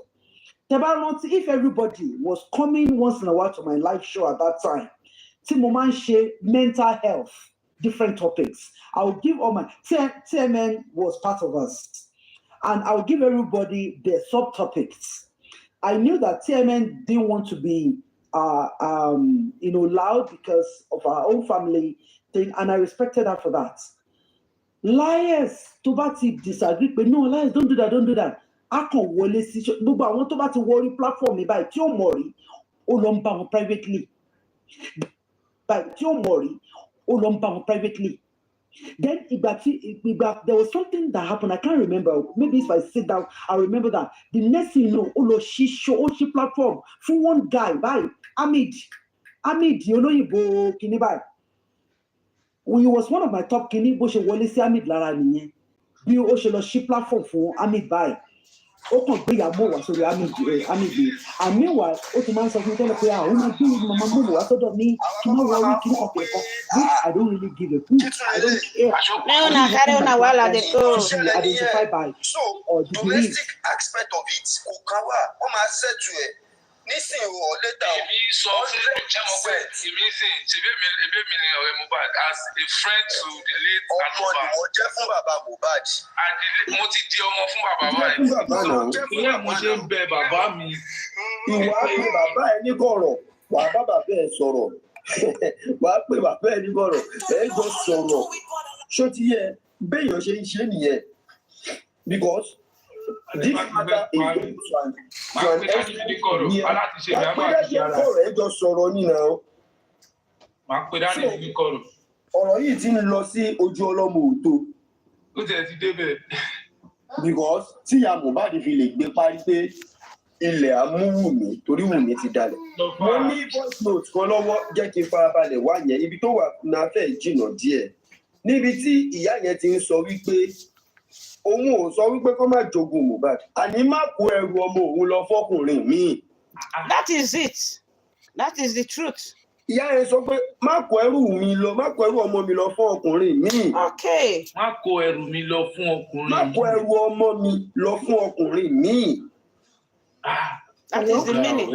If everybody was coming once in a while to my live show at that time, Timoman share mental health, different topics. I will give all my TMN was part of us, and I will give everybody their subtopics. I knew that TMN didn't want to be loud because of our own family thing, and I respected her for that. Liars, Tobati disagree, but no, liars, don't do that. I can't worry. But I want to worry platform by Tio Mori, Olomba privately. By Tio Mori, Olomba privately. Then there was something that happened. I can't remember. Maybe if I sit down, I remember that. The next thing you know, she platform for one guy by Ahmed, you know, you go kini by. He was one of my top kini, but she wanted to see Ahmed Lara niye. She platform for Ahmed by. And meanwhile, Ottoman said, I don't really give a food. I don't care. Identify by or the domestic aspect of it. Nísìnyí o later. Èmi sọ fún Jẹ́mọ̀pẹ́ Mohbad as a friend to the late Aloba. Ọmọ ni wọ́n jẹ́ fún bàbá Mohbad. Mo ti di ọmọ fún bàbá báyìí. Ìyá mo ṣe ń bẹ bàbá mi. Ìwà pé bàbá ẹ ní kọ̀rọ̀, wà á bá bàbá ẹ sọ̀rọ̀. Wà á pé bàbá ẹ ní kọ̀rọ̀, ẹ jọ sọ̀rọ̀. Ṣó ti yẹ béèyàn ṣe ń ṣe nìyẹn? Because this matter is going ọ̀rọ̀ yìí ti ń lọ sí ojú ọlọ́mọ òótọ́. Ó jẹ́ ti débẹ̀. Because tí ìyá Mohbad fi lè gbé parí pé ilẹ̀ amúwùmí torí Wùmí ti dalẹ̀. Mo ní voice note kan lọ́wọ́ jẹ́ kí n farabalẹ̀ wá yẹn ibi tó wà náà fẹ́ jìnnà díẹ̀. Níbi tí ìyá yẹn ti ń sọ wípé òun ò sọ wípé kó má jogún Mohbad àní má kó ẹrù ọmọ òun lọ fọkùnrin míì. That is it. That is the truth. Ìyá yẹn sọ pé má kó ẹrù ọmọ mi lọ fún ọkùnrin míì. Okay. Má kó ẹrù mi lọ fún ọkùnrin míì. Má kó ẹrù ọmọ mi lọ fún ọkùnrin míì. That is the meaning.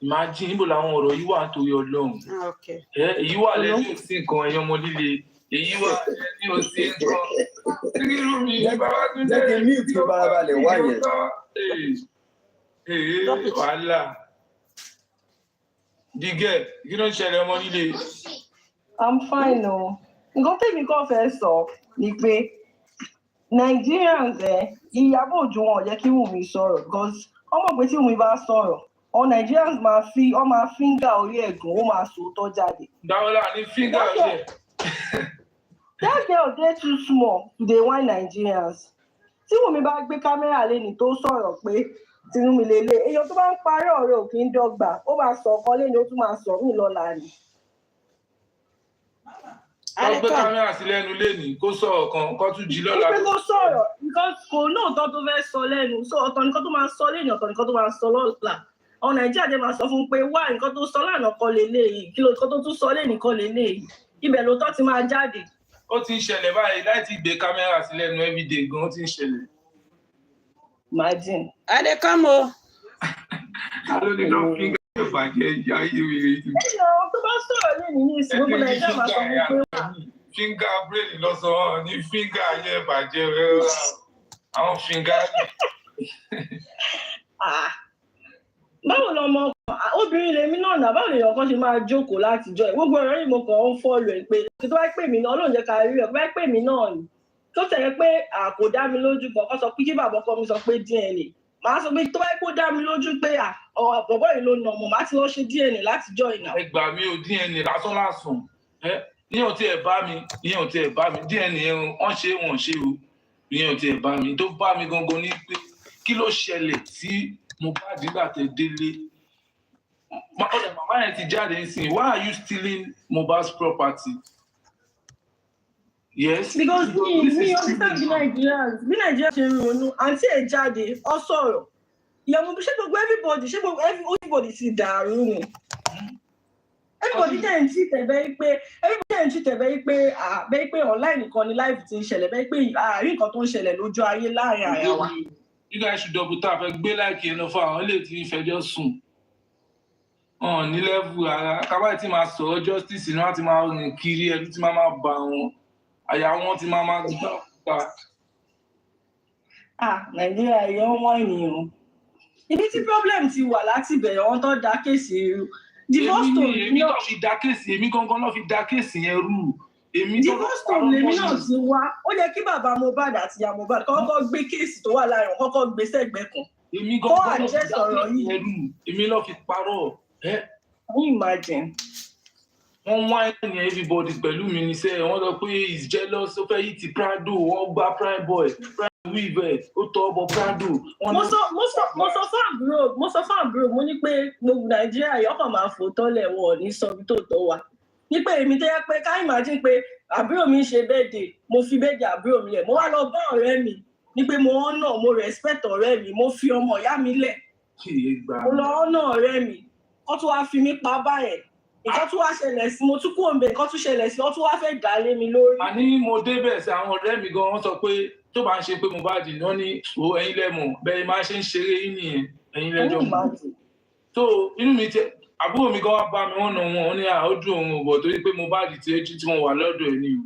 Imagine níbo làwọn ọ̀rọ̀ yìí wà nítorí Ọlọ́run. Okay. Èyí wà lẹ́yìn sí nǹkan ẹ̀yọ́ ọmọ líle. Èyí wà lẹ́yìn òsì nǹkan. Jẹ́ kí ní ìtì barabalẹ̀ wá yẹn. Wàhálà. The girl, you don't share your money there. I'm fine, no. Nǹkan tèmi kàn fẹ́ sọ ni pé Nigerians Ìyábọ̀ Òjó wọn ò yẹ kí Wùmí sọ̀rọ̀ because ọmọ pé tí Wùmí bá sọ̀rọ̀ all Nigerians máa fíńgà orí ẹ̀gùn ó máa sòótọ́ jáde. Dáwọ́lá ní fíńgà yẹ. That girl dey too small to dey whine Nigerians. Tí Wùmí bá gbé kámẹ́rà lẹ́ni tó sọ̀rọ̀ pé Tinubu lélẹ̀ èèyàn tó bá ń parí ọ̀rẹ́ ò kì í dọ́gba ó máa sọ ọ̀kan lẹ́ni ó tún máa sọ mí lọ́la ni. Wọ́n gbé kámẹ́rà sí lẹ́nu lẹ́ni kó sọ̀rọ̀ kan kó tún jí lọ́la. Ó pé kó sọ̀rọ̀ because kò lóòótọ́ tó fẹ́ sọ lẹ́nu so ọ̀tọ̀ nǹkan tó máa sọ lẹ́ni ọ̀tọ̀ nǹkan tó máa sọ lọ́la. Àwọn Nàìjíríà dé máa sọ fún pé wá nǹkan tó sọ lánàá kọ́ leléyìí kí ló nǹkan tó tún sọ lẹ́ni kọ́ leléyìí ibẹ̀ ló tọ́ ti máa jáde. Ó ti ń ṣẹlẹ̀ báyìí láti gbé kámẹ́rà sí lẹ́nu everyday gan ó ti ń ṣẹlẹ̀. Imagine. Adekamo. Alo ní lọ fíńgà yóò bàjẹ́ ìyá ìwé rẹ̀. Ẹ̀yàn tó bá sọ̀rọ̀ lẹ́ni ní ìsìn gbogbo Nàìjíríà máa sọ fún pé wà. Fíńgà bírèdì lọ́sọ̀ọ́ ní fíńgà yẹ bàjẹ́ rẹ̀ àwọn fíńgà. Báwo lọmọ obìnrin lèmi náà nà báwo lèèyàn kan ṣe máa jókòó látijọ́ ẹ̀ gbogbo ọ̀rọ̀ yìí mo kàn ń fọ́ọ̀lù ẹ̀ pé kí tó bá pè mí náà Ọlọ́run jẹ́ ká rí ẹ̀ tó bá pè mí náà ni tó tẹ̀lé pé kò dá mi lójú kọ̀ọ̀kan sọ pé kí bàbá ọkọ mi sọ pé DNA màá sọ pé tó bá kó dá mi lójú pé bọ̀bọ̀ yìí ló nà ọmọ màá ti lọ ṣe DNA látijọ́ ìnà. Ẹ gbà mí o DNA lásán lásán ìyẹn ò tiẹ̀ bá mi DNA wọ́n ṣe wọ́n ṣe o ìyẹn ò tiẹ̀ bá mi tó bá mi gangan ní pé kí ló ṣẹlẹ̀ tí Mohbad nígbà tẹ délé ọ̀dọ̀ màmá yẹn ti jáde nísìnyí why are you stealing Mohbad's property? Yes. Because mi understand bí Nàìjíríà ṣe ń ronú àǹtí ẹ̀ jáde ọ sọ̀rọ̀ ìyàwó ṣé gbogbo everybody ti dàrú ni everybody tẹ̀ ń tí tẹ̀bẹ́ pé online nìkan ni live ti ń ṣẹlẹ̀ bẹ́ẹ̀ pé àárín nǹkan tó ń ṣẹlẹ̀ lójú ayé láàrin àyà wa. You guys should double tap ẹ gbé láìkì ẹnu fún àwọn ilé tí ń fẹjọ́ sùn ní level ara kábàáyé tí máa sọ̀rọ̀ justice náà ti máa rìn kiri ẹbí tí máa bá wọn àyà wọn ti máa gbà. Nàìjíríà yẹn wọ́n ènìyàn ibi tí problem ti wà láti bẹ̀rẹ̀ wọn tó dá kéèsì rú divorce story èmi tó fi dá kéèsì èmi gangan náà fi dá kéèsì yẹn rú divorce story lèmi náà ti wá ó yẹ kí bàbá Mohbad àti ìyá Mohbad kọ́kọ́ gbé kéèsì tó wà láàrin kọ́kọ́ gbé sẹ́gbẹ̀ẹ́ kan èmi gangan náà fi dá kéèsì yẹn rú èmi náà fi parọ́ imagine. Wọ́n wá ẹ̀yìn everybody pẹ̀lú mi ní sẹ́yìn wọ́n sọ pé he's jealous ó fẹ́ yí ti Prado wọ́n gba prime boy prime weaver ó tọ́ ọbọ̀ Prado. mo sọ fún àbúrò mo ní pé gbogbo Nàìjíríà yọkàn máa fò tọ́lẹ̀ wọn ò ní sọ ibi tó tọ́ wa ní pé èmi tẹ́ pé ká imagine pé àbúrò mi ń ṣe birthday mo fi birthday àbúrò mi lẹ̀ mo wá lọ bá ọ̀rẹ́ mi ní pé mo honour mo respect ọ̀rẹ́ mi mo fi ọmọ ìyá mi lẹ̀ mo lọ honour ọ̀rẹ́ mi kó tún wá fi mí pa báyẹn nǹkan tún wá ṣẹlẹ̀ sí mo tún kú òǹbẹ nǹkan tún ṣẹlẹ̀ sí wọ́n tún wá fẹ́ dà lé mi lórí. Àní mo débẹ̀ sí àwọn ọ̀rẹ́ mi gan wọ́n sọ pé tó bá ń ṣe pé Mohbad náà ní ẹ̀yin lẹ́mọ̀ bẹ́ẹ̀ máa ṣe ń ṣeré yín nìyẹn ẹ̀yin lẹ́jọ́ mọ̀. So inú mi tẹ àbúrò mi gan wá bá mi wọ́n nà wọ́n ní àójú òun bọ̀ torí pé Mohbad ti ẹjú tí wọ́n wà lọ́dọ̀ ẹ̀ ni o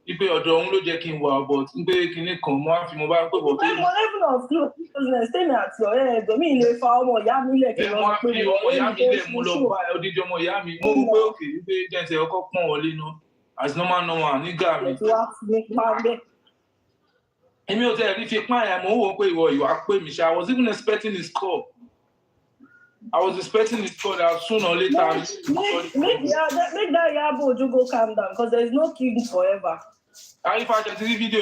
wípé ọ̀dọ̀ òun ló jẹ́ kí n wà bọ̀ ń pé kinní kan mo á fi Mohbad pé bọ̀ tó yẹ. mo level of close business tèmi àti ọ̀rẹ́ ẹ̀gbọ́n mi lè fa ọmọ ìyá mi lẹ̀ kí n lọ pé ọmọ ìyá mi lẹ̀ mo lọ bá odidi ọmọ ìyá mi mo rò pé òkè wípé jẹ́ǹsẹ̀ ọkọ̀ pọ̀n wọlé náà as normal nígà mi. Èmi ò tẹ̀ rí fi pán ẹ̀ mo wò pé ìwà pè mí ṣá I was even expecting his call. I was expecting his call that sooner or later. Make that Iyabo Ojo go calm down because there is no king forever. If I can see the video,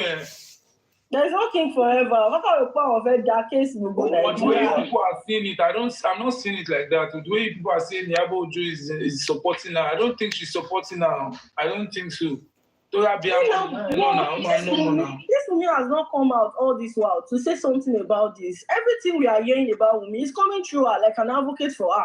there is no king forever. What kind of power of that case will go But the way people are seeing it, I'm not seeing it like that. The way people are saying Iyabo Ojo is supporting her, I don't think she's supporting her. I don't think so. This Wummi has not come out all this while to say something about this. Everything we are hearing about Wummi is coming through her like an advocate for her.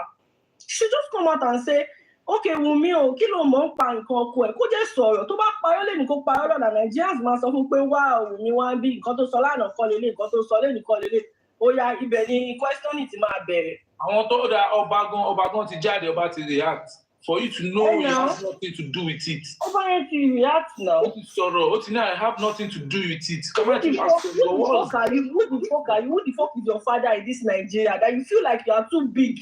She just come out and say, okay, Wummi o, kí ló mọ̀ ń pa nǹkan ọkọ ẹ̀ kó jẹ́ sọ̀rọ̀ tó bá parọ́ lẹ́nu kó parọ́ lọ́la Nigerians máa sọ fún pé wá Wummi wá bí nǹkan tó sọ lánàá kọ́ lélẹ̀ nǹkan tó sọ lẹ́nu kọ́ lélẹ̀ ó yá ibẹ̀ ni questioning ti máa bẹ̀rẹ̀. Àwọn tó dá ọba gan ti jáde ọba ti react. For you to know it has nothing to do with it. Over to react now. I have nothing to do with it. Who the fuck are you? Who the fuck is your father in this Nigeria that you feel like you are too big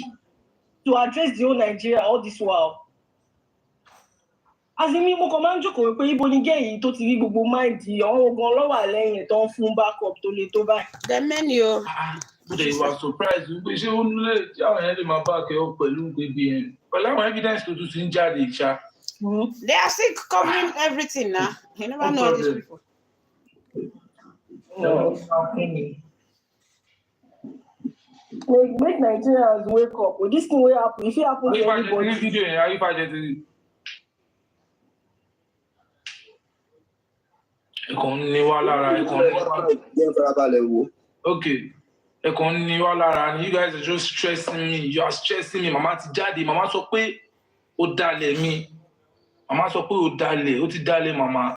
to address the whole Nigeria all this while. As in me, mo kàn máa ń jókòó pé ibo ni gẹ́ yìí tó ti rí gbogbo máìdì àwọn ogun ọlọ́wà lẹ́yìn tó ń fún backup tó le tó báyìí. The menu. They were surprised. Pé ṣé ó nílé tí àwọn yẹn lè máa bá akẹ́ ọ pẹ̀lú gbèbí yẹn. Pẹ̀lú àwọn evidence tó tún ti ń jáde ìṣá. They are still covering everything now. You never know these people. No. Make Nigerians wake up. With this thing will happen. If it happens to everybody. Video yẹn, ayé bàjẹ́ ti. Ẹ̀kan ní wá lára, ẹ̀kan ní wá. Jẹ́ farabalẹ̀ wo. Okay. Ẹ̀kan ní wá lára, and you guys are just stressing me. You are stressing me. Màmá ti jáde. Màmá sọ pé ó dalẹ̀ mi. Màmá sọ pé ó dalẹ̀. Ó ti dalẹ̀ màmá.